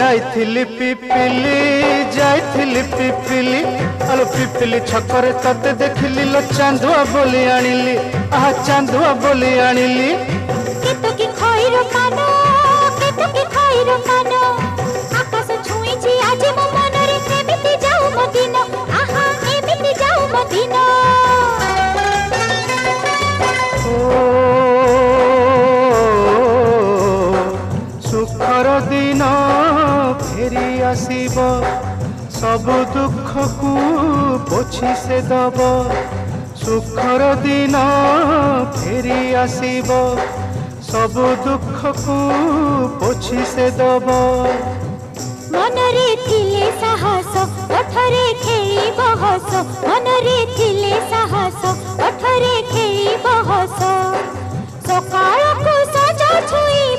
जाइथिली पिपिली जाइथिली पिपिली आलो पिपिली छकरे तते देखिली लो चांदुआ बोली आनिली आहा चांदुआ बोली आनिली केतो की खइरो कानो केतो की खइरो कानो आकाश छुईची आज मो मनरे एमिति जाऊ मो दिन आहा एमिति जाऊ मो दिन सुखर दिन फेरी आसीब सब दुख को पोछि से दब सुखर दिन फेरी आसीब सब दुख को पोछि से दब मनरे थिले साहस ओठरे खेई बहस मनरे थिले साहस ओठरे खेई बहस सकाळ को सजा छुई